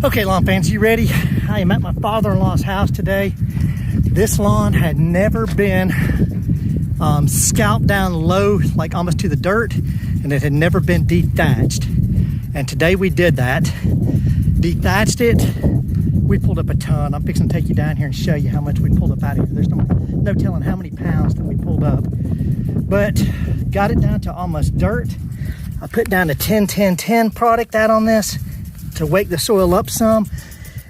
Okay, lawn fans, you ready? I am at my father-in-law's house today. This lawn had never been scalped down low, like almost to the dirt, and it had never been dethatched. And today we did that. Dethatched it. We pulled up a ton. I'm fixing to take you down here and show you how much we pulled up out of here. There's no telling how many pounds that we pulled up, but got it down to almost dirt. I put down a 10-10-10 product out on this to wake the soil up some,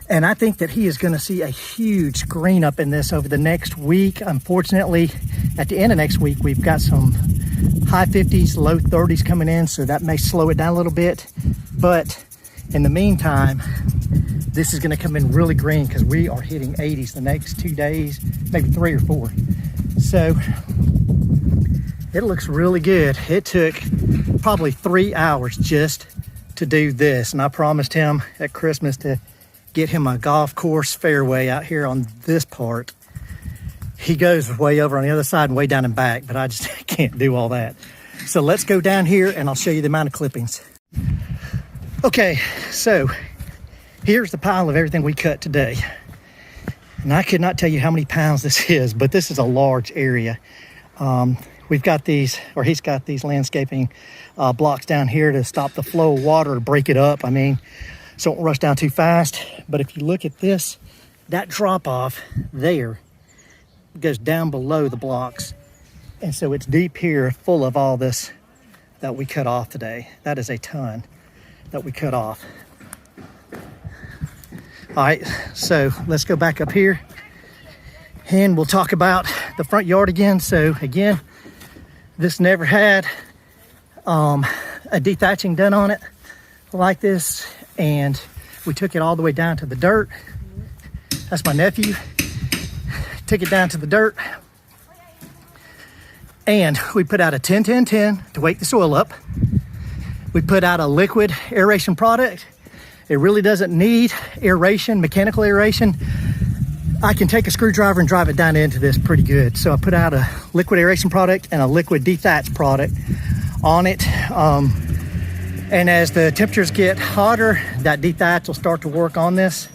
and I think that he is going to see a huge green up in this over the next week. Unfortunately, at the end of next week, we've got some high 50s, low 30s coming in, so that may slow it down a little bit. But in the meantime, this is going to come in really green because we are hitting 80s the next 2 days, maybe 3 or 4. So it looks really good. It took probably 3 hours just to do this, and I promised him at Christmas to get him a golf course fairway out here on this part. He goes way over on the other side and way down and back, but I just can't do all that. So let's go down here and I'll show you the amount of clippings. Okay, so here's the pile of everything we cut today. And I could not tell you how many pounds this is, but this is a large area. We've got these, or he's got these landscaping blocks down here to stop the flow of water, to break it up. I mean, so it won't rush down too fast. But if you look at this, that drop off there goes down below the blocks. And so it's deep here full of all this that we cut off today. That is a ton that we cut off. All right, so let's go back up here and we'll talk about the front yard again. So again, this never had a dethatching done on it like this, and we took it all the way down to the dirt. That's my nephew. Took it down to the dirt, and we put out a 10-10-10 to wake the soil up. We put out a liquid aeration product. It really doesn't need aeration, mechanical aeration. I can take a screwdriver and drive it down into this pretty good. So I put out a liquid aeration product and a liquid dethatch product on it. And as the temperatures get hotter, that dethatch will start to work on this.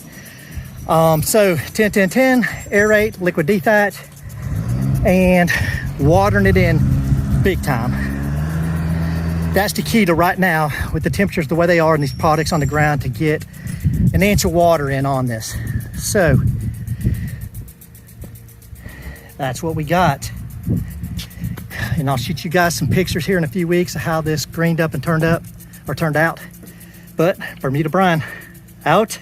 So 10-10-10, aerate, liquid dethatch, and watering it in big time. That's the key to right now with the temperatures the way they are and these products on the ground, to get an inch of water in on this. So that's what we got. And I'll shoot you guys some pictures here in a few weeks of how this greened up and turned out. But Bermuda Brian, out.